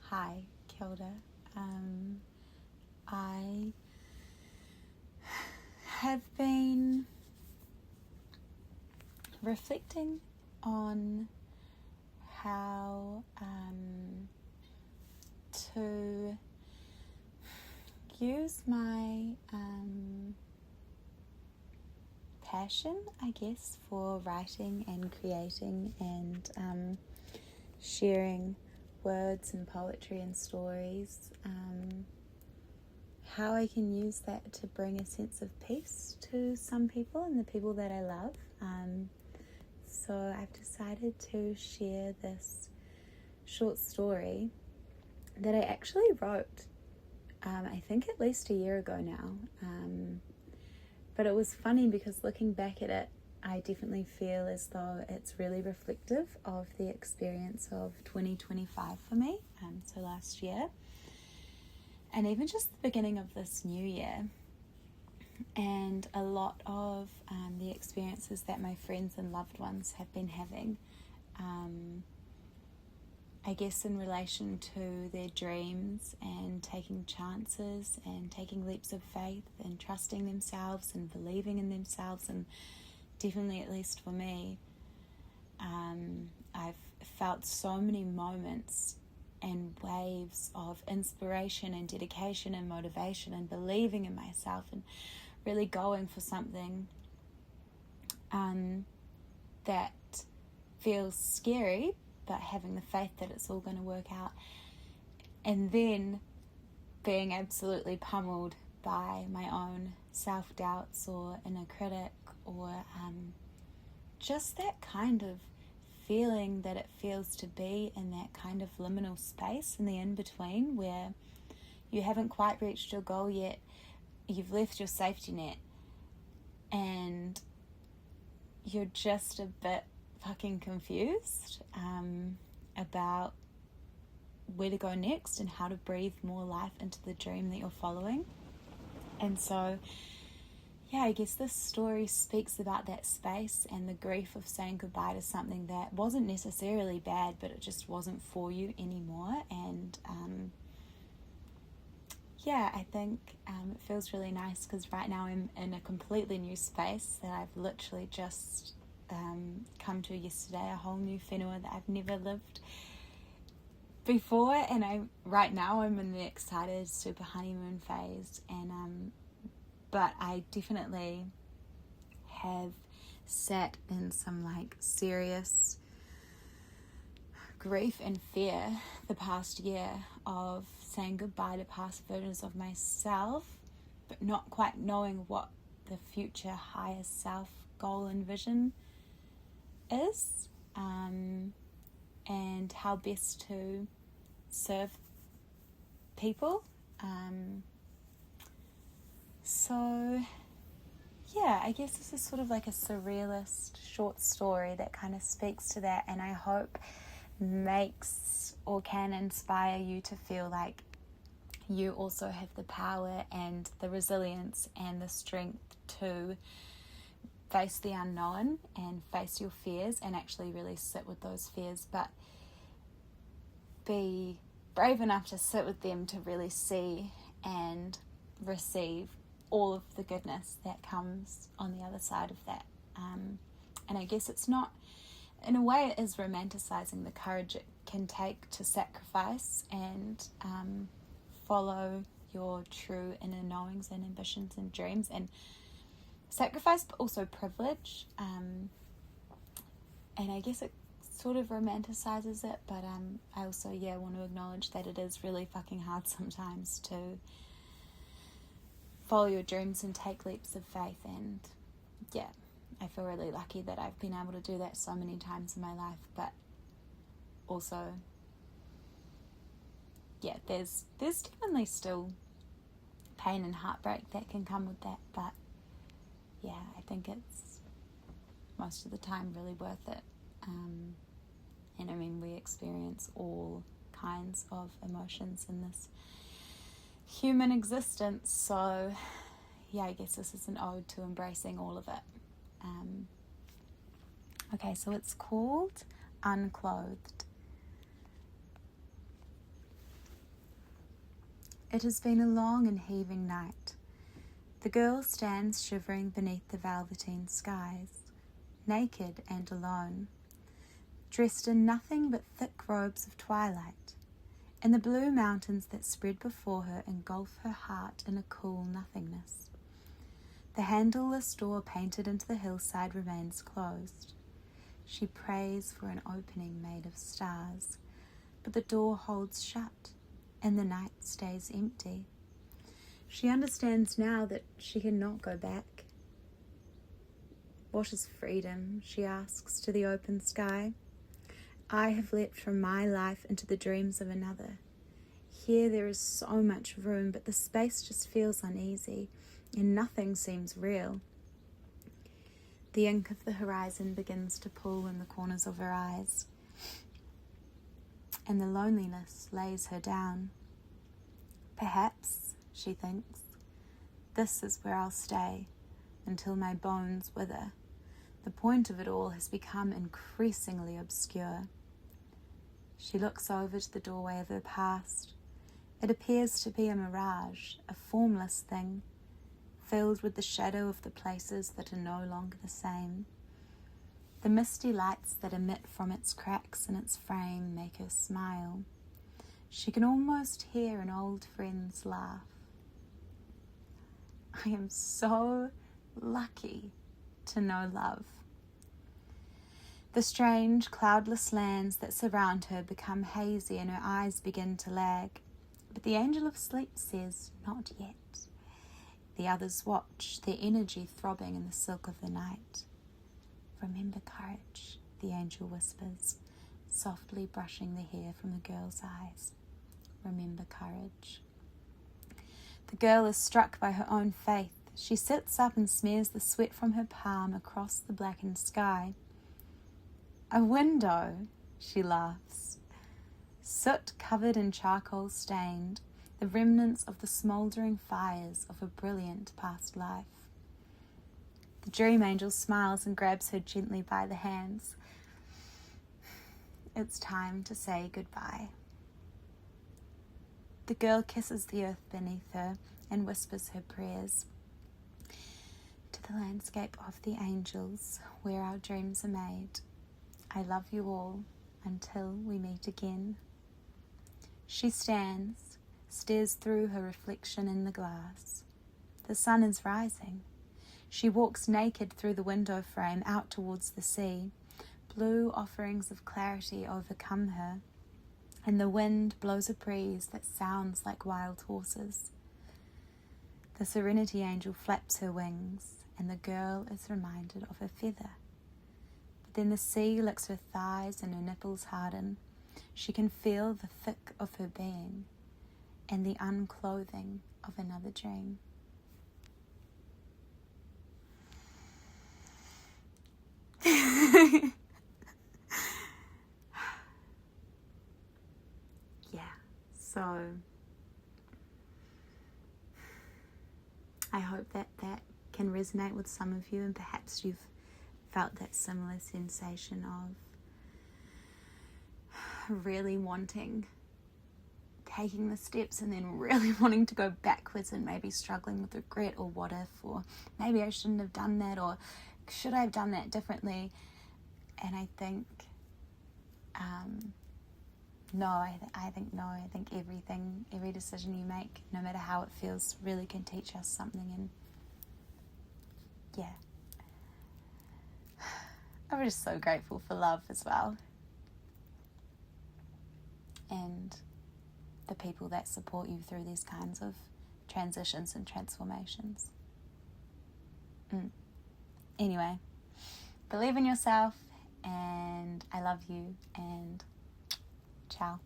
Hi, kia ora. I have been reflecting on how to use my passion, I guess, for writing and creating and sharing words and poetry and stories, how I can use that to bring a sense of peace to some people and the people that I love. So I've decided to share this short story that I actually wrote, I think at least a year ago now. But it was funny because looking back at it, I definitely feel as though it's really reflective of the experience of 2025 for me, so last year, and even just the beginning of this new year, and a lot of the experiences that my friends and loved ones have been having, I guess in relation to their dreams and taking chances and taking leaps of faith and trusting themselves and believing in themselves. And definitely, at least for me, I've felt so many moments and waves of inspiration and dedication and motivation and believing in myself and really going for something that feels scary, but having the faith that it's all going to work out, and then being absolutely pummeled by my own self-doubts or inner critic, or just that kind of feeling that it feels to be in that kind of liminal space in the in-between where you haven't quite reached your goal yet, you've left your safety net, and you're just a bit fucking confused about where to go next and how to breathe more life into the dream that you're following. And so, yeah, I guess this story speaks about that space and the grief of saying goodbye to something that wasn't necessarily bad, but it just wasn't for you anymore. And yeah, I think it feels really nice because right now I'm in a completely new space that I've literally just come to yesterday, a whole new whenua that I've never lived before, and right now I'm in the excited super honeymoon phase, and but I definitely have sat in some like serious grief and fear the past year of saying goodbye to past versions of myself, but not quite knowing what the future higher self goal and vision is, and how best to serve people. So yeah, I guess this is sort of like a surrealist short story that kind of speaks to that, and I hope makes or can inspire you to feel like you also have the power and the resilience and the strength to face the unknown and face your fears and actually really sit with those fears, but be brave enough to sit with them to really see and receive all of the goodness that comes on the other side of that. And I guess it's not, in a way it is romanticizing the courage it can take to sacrifice and follow your true inner knowings and ambitions and dreams, and sacrifice but also privilege, and I guess it sort of romanticizes it, but I also want to acknowledge that it is really fucking hard sometimes to follow your dreams and take leaps of faith. And I feel really lucky that I've been able to do that so many times in my life, but also there's definitely still pain and heartbreak that can come with that, but I think it's most of the time really worth it. And I mean, we experience all kinds of emotions in this human existence, so I guess this is an ode to embracing all of it. Okay, so it's called Unclothed. It has been a long and heaving night. The girl stands shivering beneath the velveteen skies, naked and alone, dressed in nothing but thick robes of twilight, and the blue mountains that spread before her engulf her heart in a cool nothingness. The handleless door painted into the hillside remains closed. She prays for an opening made of stars, but the door holds shut, and the night stays empty. She understands now that she cannot go back. What is freedom, she asks to the open sky. I have leapt from my life into the dreams of another. Here there is so much room, but the space just feels uneasy, and nothing seems real. The ink of the horizon begins to pool in the corners of her eyes, and the loneliness lays her down. Perhaps, she thinks, this is where I'll stay until my bones wither. The point of it all has become increasingly obscure. She looks over to the doorway of her past. It appears to be a mirage, a formless thing, filled with the shadow of the places that are no longer the same. The misty lights that emit from its cracks in its frame make her smile. She can almost hear an old friend's laugh. I am so lucky to know love. The strange, cloudless lands that surround her become hazy and her eyes begin to lag. But the angel of sleep says, not yet. The others watch, their energy throbbing in the silk of the night. Remember courage, the angel whispers, softly brushing the hair from the girl's eyes. Remember courage. The girl is struck by her own faith. She sits up and smears the sweat from her palm across the blackened sky. A window, she laughs. Soot covered and charcoal stained, the remnants of the smouldering fires of a brilliant past life. The dream angel smiles and grabs her gently by the hands. It's time to say goodbye. The girl kisses the earth beneath her and whispers her prayers. To the landscape of the angels, where our dreams are made, I love you all until we meet again. She stands, stares through her reflection in the glass. The sun is rising. She walks naked through the window frame out towards the sea. Blue offerings of clarity overcome her, and the wind blows a breeze that sounds like wild horses. The serenity angel flaps her wings, and the girl is reminded of her feather. But then the sea licks her thighs and her nipples harden. She can feel the thick of her being and the unclothing of another dream. So I hope that can resonate with some of you, and perhaps you've felt that similar sensation of really wanting, taking the steps and then really wanting to go backwards and maybe struggling with regret or what if, or maybe I shouldn't have done that, or should I have done that differently? And I think I think every decision you make, no matter how it feels, really can teach us something. And yeah, I'm just so grateful for love as well, and the people that support you through these kinds of transitions and transformations. Anyway, believe in yourself, and I love you, and ciao.